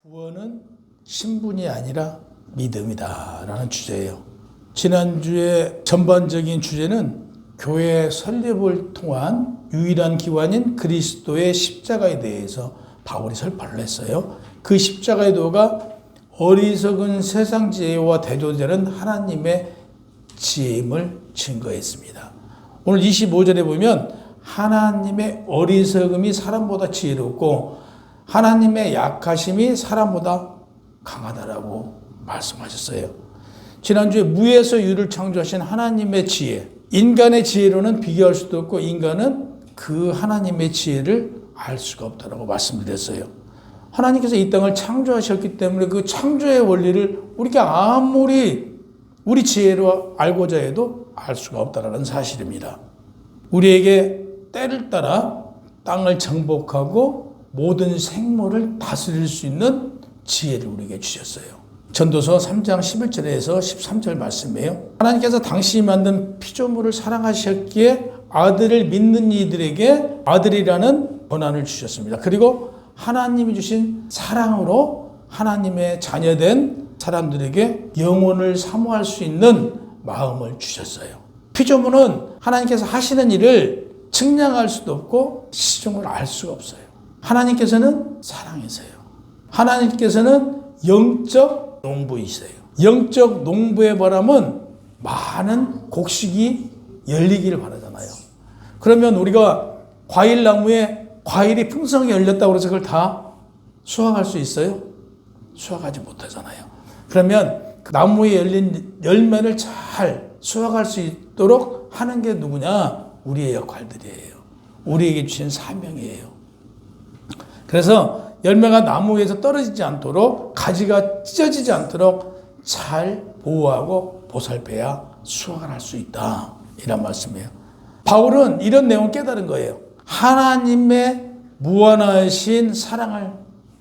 구원은 신분이 아니라 믿음이다 라는 주제예요. 지난주에 전반적인 주제는 교회 설립을 통한 유일한 기관인 그리스도의 십자가에 대해서 바울이 설파를 했어요. 그 십자가의 도가 어리석은 세상 지혜와 대조되는 하나님의 지혜임을 증거했습니다. 오늘 25절에 보면 하나님의 어리석음이 사람보다 지혜롭고 하나님의 약하심이 사람보다 강하다라고 말씀하셨어요. 지난주에 무에서 유를 창조하신 하나님의 지혜, 인간의 지혜로는 비교할 수도 없고 인간은 그 하나님의 지혜를 알 수가 없다라고 말씀드렸어요. 하나님께서 이 땅을 창조하셨기 때문에 그 창조의 원리를 우리가 아무리 우리 지혜로 알고자 해도 알 수가 없다라는 사실입니다. 우리에게 때를 따라 땅을 정복하고 모든 생물을 다스릴 수 있는 지혜를 우리에게 주셨어요. 전도서 3장 11절에서 13절 말씀이에요. 하나님께서 당신이 만든 피조물을 사랑하셨기에 아들을 믿는 이들에게 아들이라는 권한을 주셨습니다. 그리고 하나님이 주신 사랑으로 하나님의 자녀된 사람들에게 영혼을 사모할 수 있는 마음을 주셨어요. 피조물은 하나님께서 하시는 일을 측량할 수도 없고 시종을 알 수가 없어요. 하나님께서는 사랑이세요. 하나님께서는 영적 농부이세요. 영적 농부의 바람은 많은 곡식이 열리기를 바라잖아요. 그러면 우리가 과일나무에 과일이 풍성하게 열렸다고 해서 그걸 다 수확할 수 있어요? 수확하지 못하잖아요. 그러면 그 나무에 열린 열매를 잘 수확할 수 있도록 하는 게 누구냐? 우리의 역할들이에요. 우리에게 주신 사명이에요. 그래서 열매가 나무 위에서 떨어지지 않도록 가지가 찢어지지 않도록 잘 보호하고 보살펴야 수확을 할 수 있다. 이런 말씀이에요. 바울은 이런 내용을 깨달은 거예요. 하나님의 무한하신 사랑을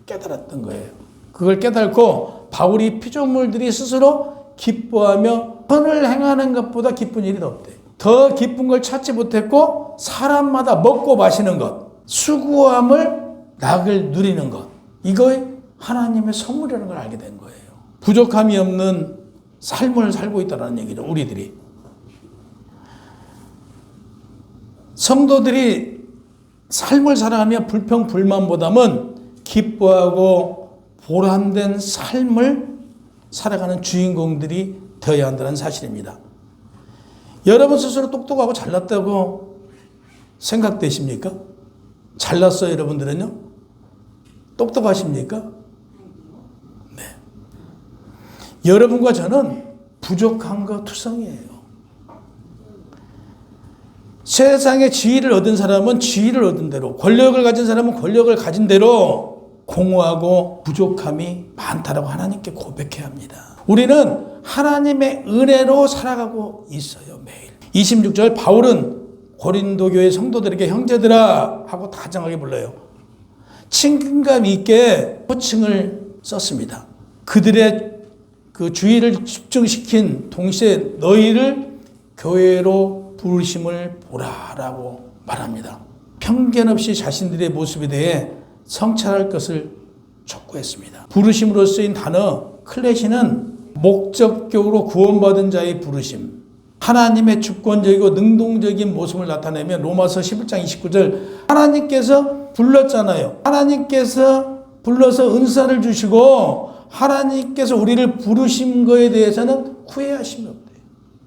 깨달았던 거예요. 그걸 깨달고 바울이 피조물들이 스스로 기뻐하며 선을 행하는 것보다 기쁜 일이 더 없대요. 더 기쁜 걸 찾지 못했고 사람마다 먹고 마시는 것, 수고함을 낙을 누리는 것, 이거에 하나님의 선물이라는 걸 알게 된 거예요. 부족함이 없는 삶을 살고 있다는 얘기죠. 우리들이. 성도들이 삶을 살아가며 불평불만보다는 기뻐하고 보람된 삶을 살아가는 주인공들이 되어야 한다는 사실입니다. 여러분 스스로 똑똑하고 잘났다고 생각되십니까? 잘났어요, 여러분들은요? 똑똑하십니까? 네. 여러분과 저는 부족한 거 투성이에요. 세상에 지위를 얻은 사람은 지위를 얻은 대로, 권력을 가진 사람은 권력을 가진 대로 공허하고 부족함이 많다라고 하나님께 고백해야 합니다. 우리는 하나님의 은혜로 살아가고 있어요, 매일. 26절 바울은 고린도 교회 성도들에게 형제들아 하고 다정하게 불러요. 친근감 있게 호칭을 썼습니다. 그들의 그 주의를 집중시킨 동시에 너희를 교회로 부르심을 보라라고 말합니다. 편견 없이 자신들의 모습에 대해 성찰할 것을 촉구했습니다. 부르심으로 쓰인 단어 클레시는 목적격으로 구원받은 자의 부르심, 하나님의 주권적이고 능동적인 모습을 나타내며 로마서 11장 29절 하나님께서 불렀잖아요. 하나님께서 불러서 은사를 주시고 하나님께서 우리를 부르신 거에 대해서는 후회하심이 없대요.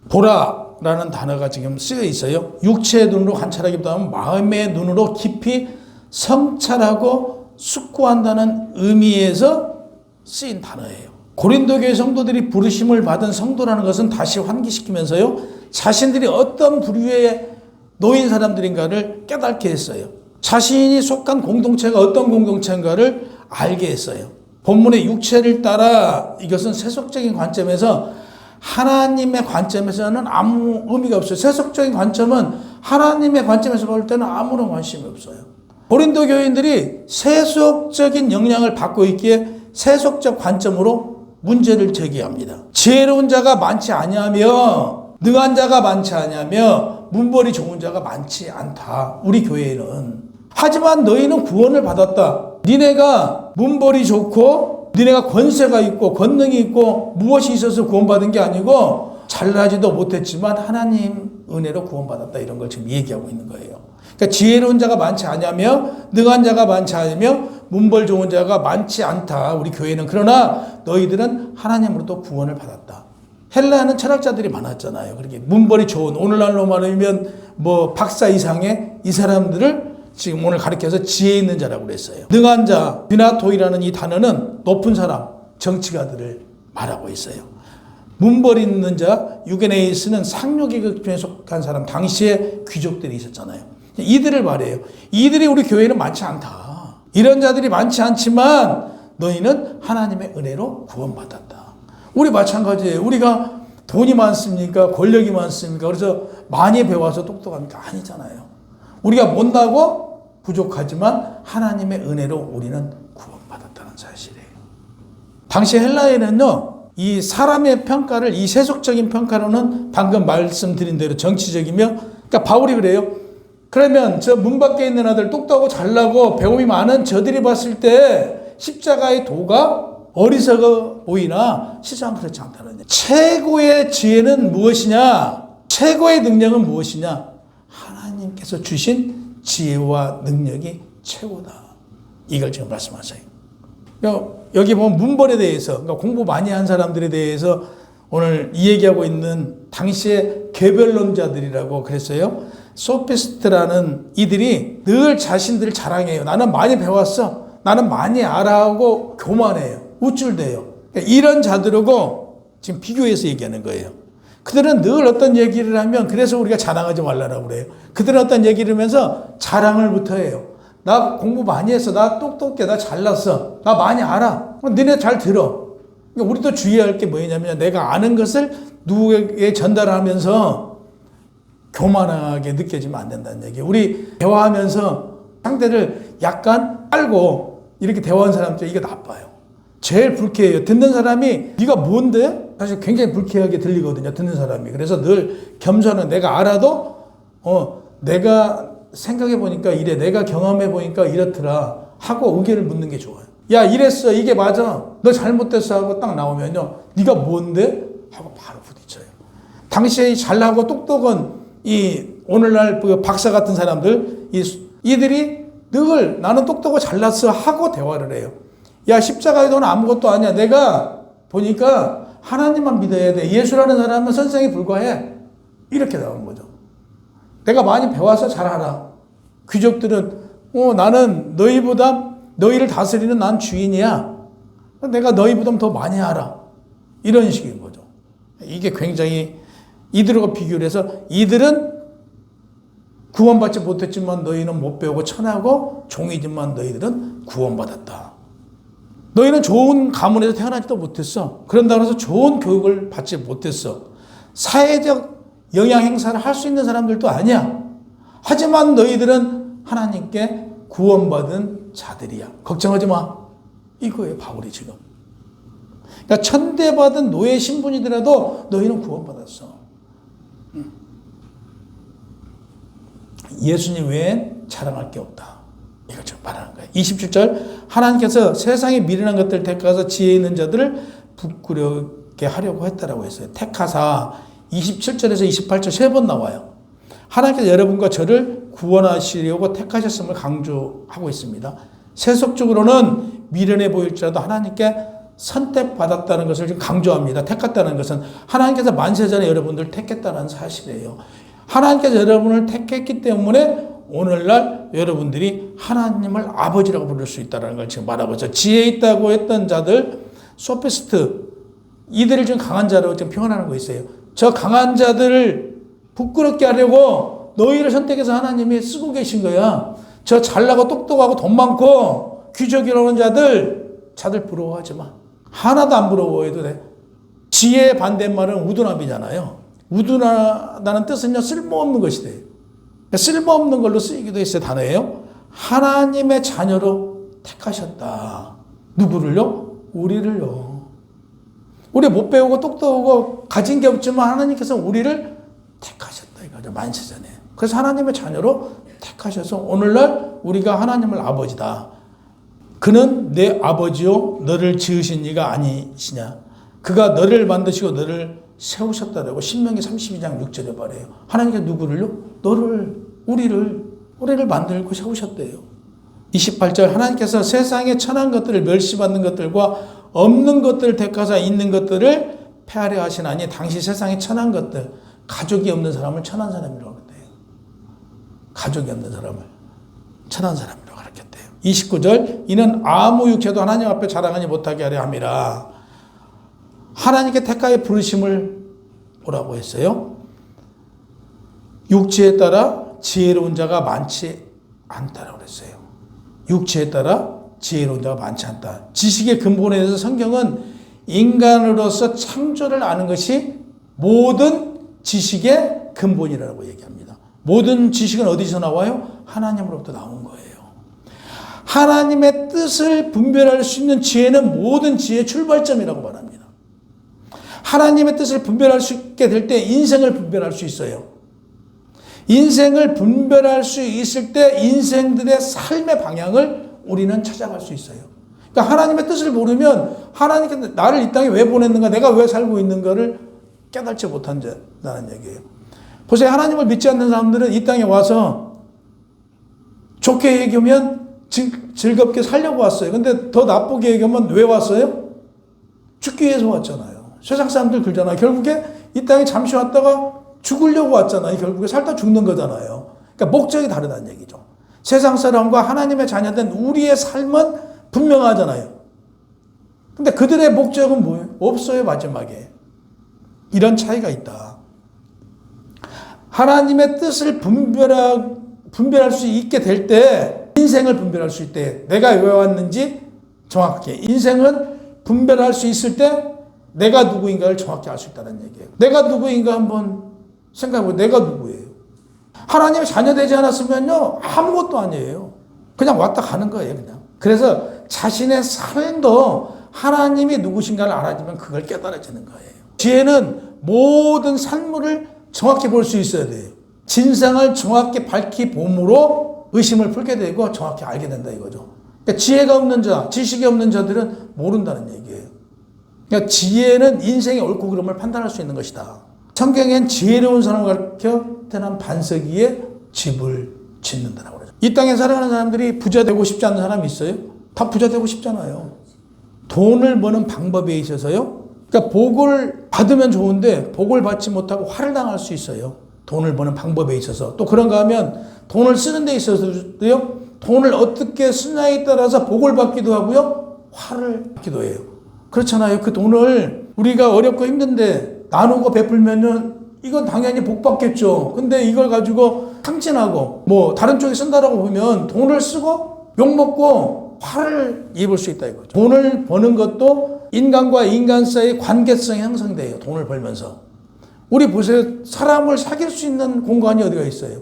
보라라는 단어가 지금 쓰여 있어요. 육체의 눈으로 관찰하기보다는 마음의 눈으로 깊이 성찰하고 숙고한다는 의미에서 쓰인 단어예요. 고린도 교회 성도들이 부르심을 받은 성도라는 것은 다시 환기시키면서요, 자신들이 어떤 부류에 놓인 사람들인가를 깨닫게 했어요. 자신이 속한 공동체가 어떤 공동체인가를 알게 했어요. 본문의 육체를 따라 이것은 세속적인 관점에서 하나님의 관점에서는 아무 의미가 없어요. 세속적인 관점은 하나님의 관점에서 볼 때는 아무런 관심이 없어요. 고린도 교인들이 세속적인 영향을 받고 있기에 세속적 관점으로 문제를 제기합니다. 지혜로운 자가 많지 아니하며 능한 자가 많지 아니하며 문벌이 좋은 자가 많지 않다. 우리 교회에는. 하지만 너희는 구원을 받았다. 니네가 문벌이 좋고 니네가 권세가 있고 권능이 있고 무엇이 있어서 구원받은 게 아니고 잘나지도 못했지만 하나님 은혜로 구원받았다. 이런 걸 지금 얘기하고 있는 거예요. 그러니까 지혜로운 자가 많지 않으며 능한 자가 많지 않으며 문벌 좋은 자가 많지 않다. 우리 교회는. 그러나 너희들은 하나님으로부터 구원을 받았다. 헬라는 철학자들이 많았잖아요. 그렇게 문벌이 좋은, 오늘날로 말하면 뭐 박사 이상의 이 사람들을 지금 오늘 가르쳐서 지혜 있는 자라고 그랬어요. 능한 자, 비나토이라는 이 단어는 높은 사람, 정치가들을 말하고 있어요. 문벌 있는 자, 유게네이스는 상류계급에 속한 사람, 당시에 귀족들이 있었잖아요. 이들을 말해요. 이들이 우리 교회는 많지 않다. 이런 자들이 많지 않지만 너희는 하나님의 은혜로 구원받았다. 우리 마찬가지예요. 우리가 돈이 많습니까? 권력이 많습니까? 그래서 많이 배워서 똑똑합니까? 아니잖아요. 우리가 못나고 부족하지만 하나님의 은혜로 우리는 구원받았다는 사실이에요. 당시 헬라에는요, 이 사람의 평가를, 이 세속적인 평가로는 방금 말씀드린 대로 정치적이며, 그러니까 바울이 그래요. 그러면 저 문 밖에 있는 아들, 똑똑하고 잘나고 배움이 많은 저들이 봤을 때 십자가의 도가 어리석어 보이나 실상은 그렇지 않다는 거예요. 최고의 지혜는 무엇이냐? 최고의 능력은 무엇이냐? 하나님께서 주신 지혜와 능력이 최고다. 이걸 지금 말씀하세요. 여기 보면 문벌에 대해서, 그러니까 공부 많이 한 사람들에 대해서 오늘 이 얘기하고 있는 당시의 개별론자들이라고 그랬어요. 소피스트라는 이들이 늘 자신들을 자랑해요. 나는 많이 배웠어. 나는 많이 알아 하고 교만해요. 우쭐대요. 그러니까 이런 자들하고 지금 비교해서 얘기하는 거예요. 그들은 늘 어떤 얘기를 하면, 그래서 우리가 자랑하지 말라고 그래요. 그들은 어떤 얘기를 하면서 자랑을부터 해요. 나 공부 많이 했어. 나 똑똑해. 나 잘났어. 나 많이 알아. 너네 잘 들어. 그러니까 우리도 주의할 게 뭐냐면, 내가 아는 것을 누구에게 전달하면서 교만하게 느껴지면 안 된다는 얘기예요. 우리 대화하면서 상대를 약간 깔고 이렇게 대화하는 사람들, 이게 나빠요. 제일 불쾌해요. 듣는 사람이 네가 뭔데? 사실 굉장히 불쾌하게 들리거든요. 듣는 사람이. 그래서 늘 겸손은, 내가 알아도 내가 생각해 보니까 이래, 내가 경험해 보니까 이렇더라 하고 의견을 묻는 게 좋아요. 야, 이랬어. 이게 맞아. 너 잘못됐어 하고 딱 나오면요, 네가 뭔데? 하고 바로 부딪혀요. 당시에 잘나고 똑똑한 이 오늘날 그 박사 같은 사람들, 이들이 늘 나는 똑똑하고 잘났어 하고 대화를 해요. 야, 십자가의 도는 아무것도 아니야. 내가 보니까 하나님만 믿어야 돼. 예수라는 사람은 선생에 불과해. 이렇게 나오는 거죠. 내가 많이 배워서 잘 알아. 귀족들은 나는 너희를 다스리는 난 주인이야. 내가 너희보다 더 많이 알아. 이런 식인 거죠. 이게 굉장히 이들과 비교를 해서, 이들은 구원받지 못했지만 너희는 못 배우고 천하고 종이지만 너희들은 구원받았다. 너희는 좋은 가문에서 태어나지도 못했어. 그런다고 해서 좋은 교육을 받지 못했어. 사회적 영향 행사를 할 수 있는 사람들도 아니야. 하지만 너희들은 하나님께 구원받은 자들이야. 걱정하지 마. 이거예요, 바울이 지금. 그러니까 천대받은 노예 신분이더라도 너희는 구원받았어. 예수님 외엔 자랑할 게 없다. 이걸 지금 말하는 거예요. 27절, 하나님께서 세상에 미련한 것들 택하사 지혜 있는 자들을 부끄럽게 하려고 했다라고 했어요. 택하사 27절에서 28절 3번 나와요. 하나님께서 여러분과 저를 구원하시려고 택하셨음을 강조하고 있습니다. 세속적으로는 미련해 보일지라도 하나님께 선택받았다는 것을 지금 강조합니다. 택했다는 것은 하나님께서 만세전에 여러분들 택했다는 사실이에요. 하나님께서 여러분을 택했기 때문에 오늘날 여러분들이 하나님을 아버지라고 부를 수 있다는 걸 지금 말하고 있죠. 지혜 있다고 했던 자들, 소피스트, 이들을 지금 강한 자로 지금 표현하는 거 있어요. 저 강한 자들을 부끄럽게 하려고 너희를 선택해서 하나님이 쓰고 계신 거야. 저 잘나고 똑똑하고 돈 많고 귀족이라는 자들 부러워하지 마. 하나도 안 부러워해도 돼. 지혜의 반대말은 우둔함이잖아요. 우둔하다는 뜻은요, 쓸모없는 것이 돼요. 쓸모없는 걸로 쓰이기도 했어요. 단어예요. 하나님의 자녀로 택하셨다. 누구를요? 우리를요. 우리 못 배우고 똑똑하고 가진 게 없지만 하나님께서 우리를 택하셨다 이거죠. 만세전에. 그래서 하나님의 자녀로 택하셔서 오늘날 우리가 하나님을 아버지다. 그는 내 아버지요 너를 지으신 이가 아니시냐. 그가 너를 만드시고 너를 세우셨다라고 신명기 32장 6절에 말해요. 하나님께서 누구를요? 너를, 우리를 만들고 세우셨대요. 28절 하나님께서 세상에 천한 것들을 멸시받는 것들과 없는 것들을 택하사 있는 것들을 폐하려 하시나니 당시 세상에 천한 것들, 가족이 없는 사람을 천한 사람이라고 그랬대요. 가족이 없는 사람을 천한 사람이라고 가르쳤대요. 29절 이는 아무 육체도 하나님 앞에 자랑하지 못하게 하려 함이라. 하나님께 택하여 부르심을 뭐라고 했어요? 육체에 따라 지혜로운 자가 많지 않다라고 그랬어요. 육체에 따라 지혜로운 자가 많지 않다. 지식의 근본에 대해서 성경은 인간으로서 창조를 아는 것이 모든 지식의 근본이라고 얘기합니다. 모든 지식은 어디서 나와요? 하나님으로부터 나온 거예요. 하나님의 뜻을 분별할 수 있는 지혜는 모든 지혜의 출발점이라고 말합니다. 하나님의 뜻을 분별할 수 있게 될 때 인생을 분별할 수 있어요. 인생을 분별할 수 있을 때 인생들의 삶의 방향을 우리는 찾아갈 수 있어요. 그러니까 하나님의 뜻을 모르면 하나님께서 나를 이 땅에 왜 보냈는가, 내가 왜 살고 있는가를 깨닫지 못한다는 얘기예요. 보세요. 하나님을 믿지 않는 사람들은 이 땅에 와서 좋게 얘기하면 즐겁게 살려고 왔어요. 근데 더 나쁘게 얘기하면 왜 왔어요? 죽기 위해서 왔잖아요. 세상 사람들 그러잖아요. 결국에 이 땅에 잠시 왔다가 죽으려고 왔잖아요. 결국에 살다 죽는 거잖아요. 그러니까 목적이 다르다는 얘기죠. 세상 사람과 하나님의 자녀된 우리의 삶은 분명하잖아요. 근데 그들의 목적은 뭐예요? 없어요, 마지막에. 이런 차이가 있다. 하나님의 뜻을 분별할 수 있게 될 때, 인생을 분별할 수 있을 때, 내가 왜 왔는지 정확하게, 인생을 분별할 수 있을 때, 내가 누구인가를 정확히 알 수 있다는 얘기예요. 내가 누구인가 한번 생각해보세요. 내가 누구예요? 하나님의 자녀 되지 않았으면요, 아무것도 아니에요. 그냥 왔다 가는 거예요, 그냥. 그래서 자신의 삶도 하나님이 누구신가를 알아주면 그걸 깨달아지는 거예요. 지혜는 모든 산물을 정확히 볼 수 있어야 돼요. 진상을 정확히 밝히 봄으로 의심을 풀게 되고 정확히 알게 된다 이거죠. 그러니까 지혜가 없는 자, 지식이 없는 자들은 모른다는 얘기예요. 그러니까 지혜는 인생의 옳고 그름을 판단할 수 있는 것이다. 성경엔 지혜로운 사람을 가르쳐 태어난 반석 위에 집을 짓는다라고 그러죠. 이 땅에 살아가는 사람들이 부자 되고 싶지 않은 사람이 있어요? 다 부자 되고 싶잖아요. 돈을 버는 방법에 있어서요. 그러니까 복을 받으면 좋은데 복을 받지 못하고 화를 당할 수 있어요. 돈을 버는 방법에 있어서. 또 그런가 하면 돈을 쓰는 데 있어서도요. 돈을 어떻게 쓰냐에 따라서 복을 받기도 하고요. 화를 받기도 해요. 그렇잖아요. 그 돈을 우리가 어렵고 힘든데 나누고 베풀면은 이건 당연히 복 받겠죠. 근데 이걸 가지고 탕진하고 뭐 다른 쪽에 쓴다라고 보면 돈을 쓰고 욕먹고 화를 입을 수 있다 이거죠. 돈을 버는 것도 인간과 인간 사이의 관계성이 형성돼요. 돈을 벌면서. 우리 보세요. 사람을 사귈 수 있는 공간이 어디가 있어요?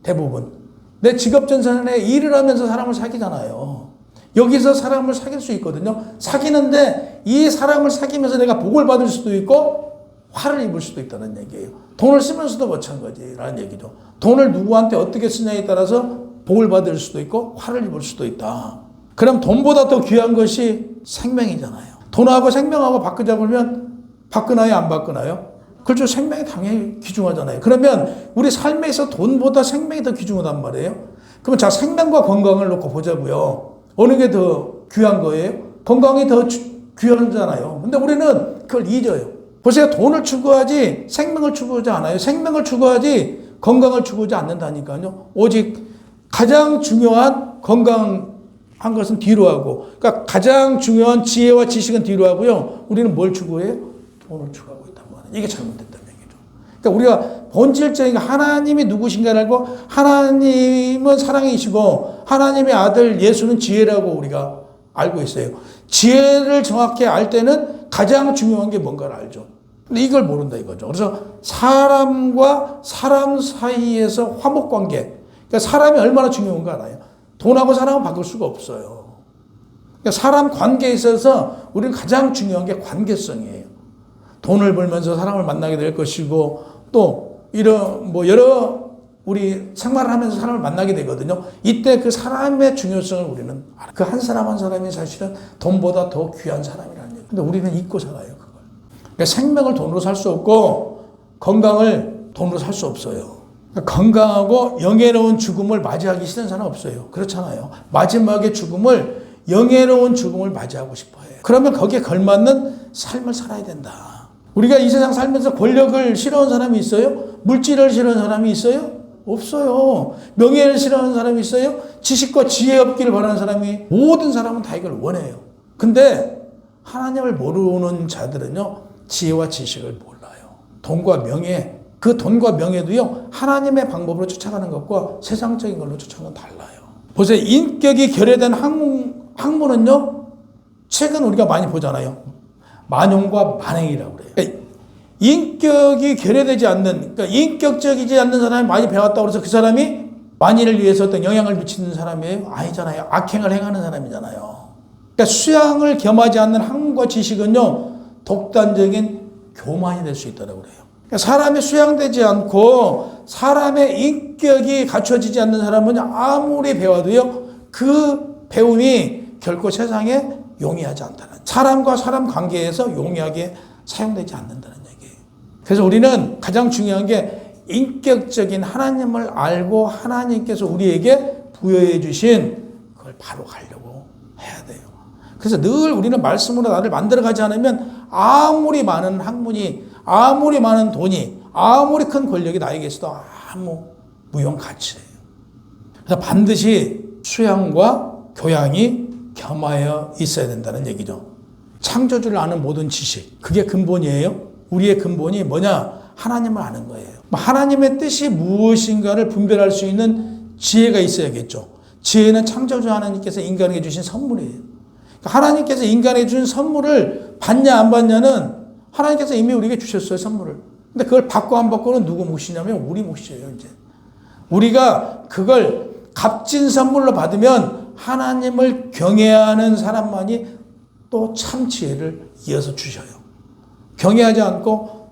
대부분. 내 직업 전선에 일을 하면서 사람을 사귀잖아요. 여기서 사람을 사귈 수 있거든요. 사귀는데 이 사람을 사귀면서 내가 복을 받을 수도 있고 화를 입을 수도 있다는 얘기예요. 돈을 쓰면서도 마찬가지라는 얘기죠. 돈을 누구한테 어떻게 쓰냐에 따라서 복을 받을 수도 있고 화를 입을 수도 있다. 그럼 돈보다 더 귀한 것이 생명이잖아요. 돈하고 생명하고 바꾸자고 하면 바꾸나요? 안 바꾸나요? 그렇죠. 생명이 당연히 귀중하잖아요. 그러면 우리 삶에서 돈보다 생명이 더 귀중하단 말이에요. 그러면 자, 생명과 건강을 놓고 보자고요. 어느 게 더 귀한 거예요? 건강이 더 귀하잖아요. 근데 우리는 그걸 잊어요. 보세요. 돈을 추구하지 생명을 추구하지 않아요. 생명을 추구하지 건강을 추구하지 않는다니까요. 오직 가장 중요한 건강한 것은 뒤로 하고, 그러니까 가장 중요한 지혜와 지식은 뒤로 하고요. 우리는 뭘 추구해요? 돈을 추구하고 있단 말이에요. 이게 잘못됐다는 얘기죠. 그러니까 우리가 본질적인 하나님이 누구신가를 알고, 하나님은 사랑이시고 하나님의 아들 예수는 지혜라고 우리가 알고 있어요. 지혜를 정확히 알 때는 가장 중요한 게 뭔가를 알죠. 근데 이걸 모른다 이거죠. 그래서 사람과 사람 사이에서 화목관계, 그러니까 사람이 얼마나 중요한가 알아요. 돈하고 사람은 바꿀 수가 없어요. 그러니까 사람 관계에 있어서 우리는 가장 중요한 게 관계성이에요. 돈을 벌면서 사람을 만나게 될 것이고, 또 이런 뭐 여러 우리 생활을 하면서 사람을 만나게 되거든요. 이때 그 사람의 중요성을 우리는 알아. 그 한 사람 한 사람이 사실은 돈보다 더 귀한 사람이라는 얘기. 근데 우리는 잊고 살아요, 그걸. 그러니까 생명을 돈으로 살 수 없고 건강을 돈으로 살 수 없어요. 그러니까 건강하고 영예로운 죽음을 맞이하기 싫은 사람 없어요. 그렇잖아요. 마지막에 죽음을 영예로운 죽음을 맞이하고 싶어 해요. 그러면 거기에 걸맞는 삶을 살아야 된다. 우리가 이 세상 살면서 권력을 싫어하는 사람이 있어요? 물질을 싫어하는 사람이 있어요? 없어요. 명예를 싫어하는 사람이 있어요? 지식과 지혜 없기를 바라는 사람이, 모든 사람은 다 이걸 원해요. 근데 하나님을 모르는 자들은요, 지혜와 지식을 몰라요. 돈과 명예, 그 돈과 명예도요, 하나님의 방법으로 쫓아가는 것과 세상적인 걸로 쫓아가는 건 달라요. 보세요. 인격이 결여된 학문은요, 최근 우리가 많이 보잖아요. 만용과 만행이라고 그래요. 그러니까 인격이 결여되지 않는, 그러니까 인격적이지 않는 사람이 많이 배웠다고 해서 그 사람이 만인을 위해서 어떤 영향을 미치는 사람이에요? 아니잖아요. 악행을 행하는 사람이잖아요. 그러니까 수양을 겸하지 않는 학문과 지식은요, 독단적인 교만이 될 수 있다고 그래요. 그러니까 사람이 수양되지 않고 사람의 인격이 갖춰지지 않는 사람은 아무리 배워도요, 그 배움이 결코 세상에 용이하지 않다는, 사람과 사람 관계에서 용이하게 사용되지 않는다는 얘기예요. 그래서 우리는 가장 중요한 게 인격적인 하나님을 알고 하나님께서 우리에게 부여해 주신 그걸 바로 가려고 해야 돼요. 그래서 늘 우리는 말씀으로 나를 만들어가지 않으면 아무리 많은 학문이, 아무리 많은 돈이, 아무리 큰 권력이 나에게 있어도 아무 무용 가치예요. 그래서 반드시 수양과 교양이 겸하여 있어야 된다는 얘기죠. 창조주를 아는 모든 지식, 그게 근본이에요. 우리의 근본이 뭐냐? 하나님을 아는 거예요. 하나님의 뜻이 무엇인가를 분별할 수 있는 지혜가 있어야겠죠. 지혜는 창조주 하나님께서 인간에게 주신 선물이에요. 그러니까 하나님께서 인간에게 주신 선물을 받냐 안 받냐는 하나님께서 이미 우리에게 주셨어요, 선물을. 근데 그걸 받고 안 받고는 누구 몫이냐면 우리 몫이에요, 이제. 우리가 그걸 값진 선물로 받으면 하나님을 경외하는 사람만이 또 참 지혜를 이어서 주셔요. 경외하지 않고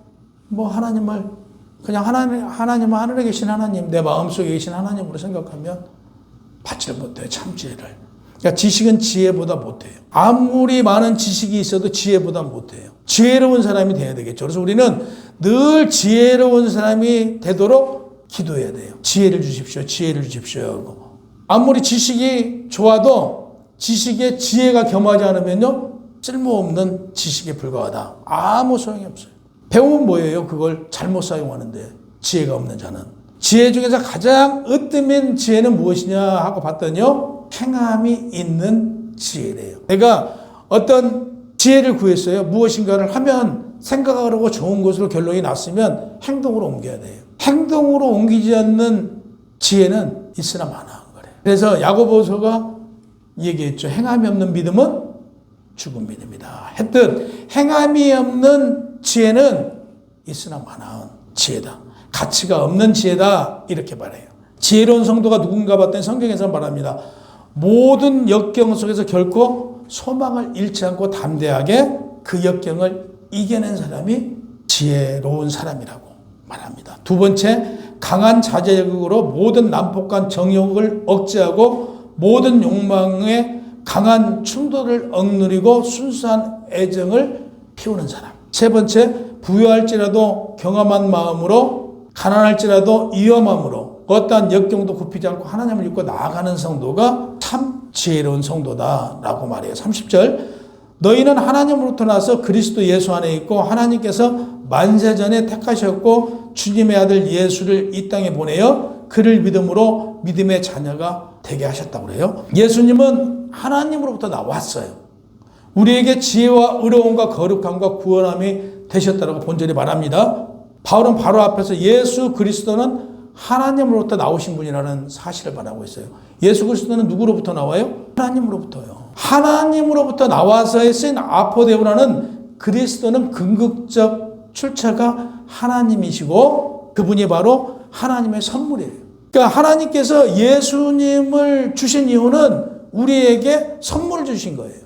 하나님을 그냥 하나님은 하늘에 계신 하나님, 내 마음속에 계신 하나님으로 생각하면 받지를 못해요, 참 지혜를. 그러니까 지식은 지혜보다 못해요. 아무리 많은 지식이 있어도 지혜보다 못해요. 지혜로운 사람이 돼야 되겠죠. 그래서 우리는 늘 지혜로운 사람이 되도록 기도해야 돼요. 지혜를 주십시오, 지혜를 주십시오. 아무리 지식이 좋아도 지식에 지혜가 겸하지 않으면요, 쓸모없는 지식에 불과하다. 아무 소용이 없어요. 배움은 뭐예요? 그걸 잘못 사용하는데, 지혜가 없는 자는. 지혜 중에서 가장 으뜸인 지혜는 무엇이냐 하고 봤더니요, 행함이 있는 지혜래요. 내가 어떤 지혜를 구했어요. 무엇인가를 하면 생각을 하고 좋은 것으로 결론이 났으면 행동으로 옮겨야 돼요. 행동으로 옮기지 않는 지혜는 있으나 마나. 그래서 야고보서가 얘기했죠. 행함이 없는 믿음은 죽은 믿음이다. 했듯 행함이 없는 지혜는 있으나 마나운 지혜다. 가치가 없는 지혜다. 이렇게 말해요. 지혜로운 성도가 누군가 봤더니 성경에서 말합니다. 모든 역경 속에서 결코 소망을 잃지 않고 담대하게 그 역경을 이겨낸 사람이 지혜로운 사람이라고 말합니다. 두 번째, 강한 자제력으로 모든 난폭한 정욕을 억제하고 모든 욕망에 강한 충돌을 억누르고 순수한 애정을 피우는 사람. 세 번째, 부유할지라도 경험한 마음으로, 가난할지라도 위험함으로 어떠한 역경도 굽히지 않고 하나님을 믿고 나아가는 성도가 참 지혜로운 성도다라고 말해요. 30절, 너희는 하나님으로부터 나서 그리스도 예수 안에 있고 하나님께서 만세전에 택하셨고 주님의 아들 예수를 이 땅에 보내어 그를 믿음으로 믿음의 자녀가 되게 하셨다고 그래요. 예수님은 하나님으로부터 나왔어요. 우리에게 지혜와 의로움과 거룩함과 구원함이 되셨다고 본절이 말합니다. 바울은 바로 앞에서 예수 그리스도는 하나님으로부터 나오신 분이라는 사실을 말하고 있어요. 예수 그리스도는 누구로부터 나와요? 하나님으로부터요. 하나님으로부터 나와서의 쓴 아포데우라는 그리스도는 궁극적 출처가 하나님이시고 그분이 바로 하나님의 선물이에요. 그러니까 하나님께서 예수님을 주신 이유는 우리에게 선물을 주신 거예요.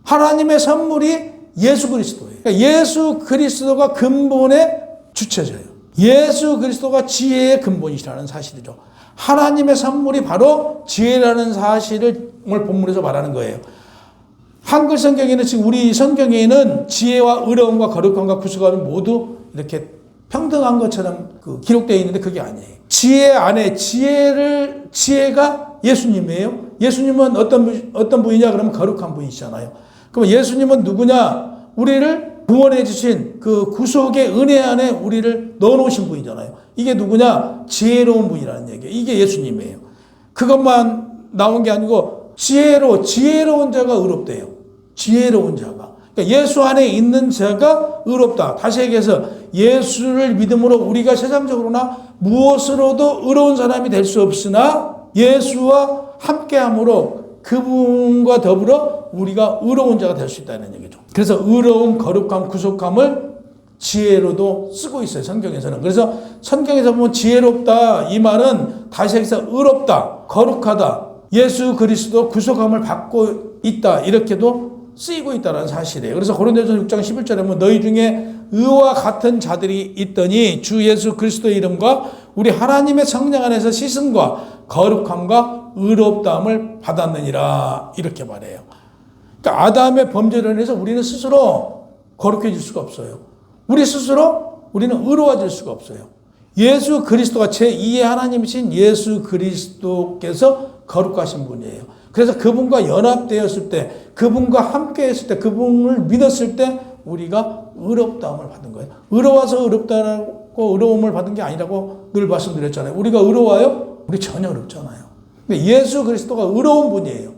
하나님의 선물이 예수 그리스도예요. 그러니까 예수 그리스도가 근본의 주체자예요. 예수 그리스도가 지혜의 근본이시라는 사실이죠. 하나님의 선물이 바로 지혜라는 사실을 오늘 본문에서 말하는 거예요. 한글 성경에는, 지금 우리 성경에는 지혜와 의로움과 거룩함과 구속함이 모두 이렇게 평등한 것처럼 기록되어 있는데 그게 아니에요. 지혜 안에 지혜가 예수님이에요. 예수님은 어떤 분이냐 그러면 거룩한 분이시잖아요. 그럼 예수님은 누구냐? 우리를 구원해 주신 그 구속의 은혜 안에 우리를 넣어놓으신 분이잖아요. 이게 누구냐? 지혜로운 분이라는 얘기예요. 이게 예수님이에요. 그것만 나온 게 아니고 지혜로운 자가 의롭대요. 지혜로운 자가. 그러니까 예수 안에 있는 자가 의롭다. 다시 얘기해서 예수를 믿음으로 우리가 세상적으로나 무엇으로도 의로운 사람이 될 수 없으나 예수와 함께함으로 그분과 더불어 우리가 의로운 자가 될 수 있다는 얘기죠. 그래서 의로움, 거룩함, 구속함을 지혜로도 쓰고 있어요. 성경에서는. 그래서 성경에서 보면 지혜롭다 이 말은 다시 얘기해서 의롭다, 거룩하다, 예수 그리스도 구속함을 받고 있다 이렇게도 쓰이고 있다는 사실이에요. 그래서 고린도전서 6장 11절에 보면 너희 중에 의와 같은 자들이 있더니 주 예수 그리스도의 이름과 우리 하나님의 성령 안에서 씻음과 거룩함과 의롭다함을 받았느니라 이렇게 말해요. 그러니까 아담의 범죄로 인해서 우리는 스스로 거룩해질 수가 없어요. 우리는 의로워질 수가 없어요. 예수 그리스도가 제2의 하나님이신 예수 그리스도께서 거룩하신 분이에요. 그래서 그분과 연합되었을 때, 그분과 함께 했을 때, 그분을 믿었을 때 우리가 의롭다함을 받은 거예요. 의로워서 의롭다고 의로움을 받은 게 아니라고 늘 말씀드렸잖아요. 우리가 의로워요? 우리 전혀 의롭잖아요. 근데 예수 그리스도가 의로운 분이에요.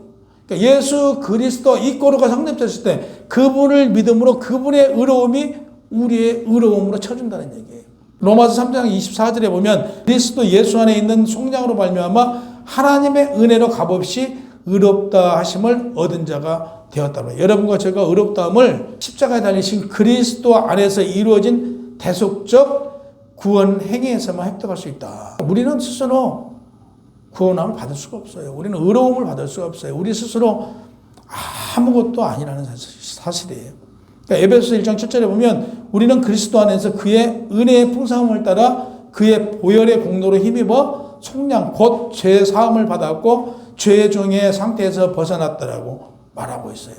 그러니까 예수 그리스도 이 꼬르가 성립됐을 때 그분을 믿음으로 그분의 의로움이 우리의 의로움으로 쳐준다는 얘기예요. 로마서 3장 24절에 보면 그리스도 예수 안에 있는 속량으로 말미암아 하나님의 은혜로 값없이 의롭다 하심을 얻은 자가 되었다고. 여러분과 제가 의롭다함을 십자가에 달리신 그리스도 안에서 이루어진 대속적 구원 행위에서만 획득할 수 있다. 우리는 스스로 구원함을 받을 수가 없어요. 우리는 의로움을 받을 수가 없어요. 우리 스스로 아무것도 아니라는 사실이에요. 그러니까 에베소서 1장 7절에 보면 우리는 그리스도 안에서 그의 은혜의 풍성함을 따라 그의 보혈의 공로로 힘입어 속량 곧 죄 사함을 받았고 죄의 종의 상태에서 벗어났다라고 말하고 있어요.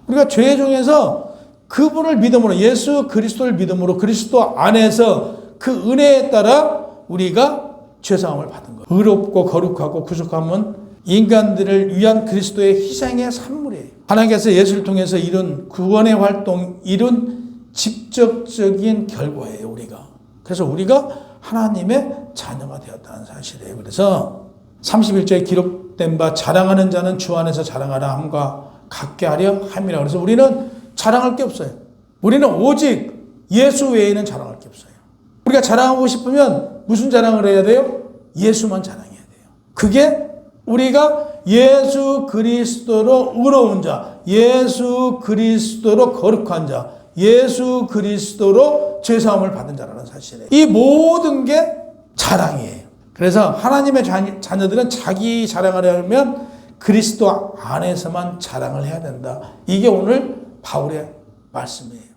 우리가 죄의 종에서 그분을 믿음으로 예수 그리스도를 믿음으로 그리스도 안에서 그 은혜에 따라 우리가 죄 사함을 받은 거예요. 의롭고 거룩하고 구속함은 인간들을 위한 그리스도의 희생의 산물이에요. 하나님께서 예수를 통해서 이룬 구원의 활동, 이룬 직접적인 결과예요. 우리가. 그래서 우리가 하나님의 자녀가 되었다는 사실이에요. 그래서 31절에 기록된 바 자랑하는 자는 주 안에서 자랑하라 함과 같게 하려 함이라. 그래서 우리는 자랑할 게 없어요. 우리는 오직 예수 외에는 자랑할 게 없어요. 우리가 자랑하고 싶으면 무슨 자랑을 해야 돼요? 예수만 자랑해야 돼요. 그게 우리가 예수 그리스도로 의로운 자, 예수 그리스도로 거룩한 자, 예수 그리스도로 죄사함을 받은 자라는 사실이에요. 이 모든 게 자랑이에요. 그래서 하나님의 자녀들은 자기 자랑을 하려면 그리스도 안에서만 자랑을 해야 된다. 이게 오늘 바울의 말씀이에요.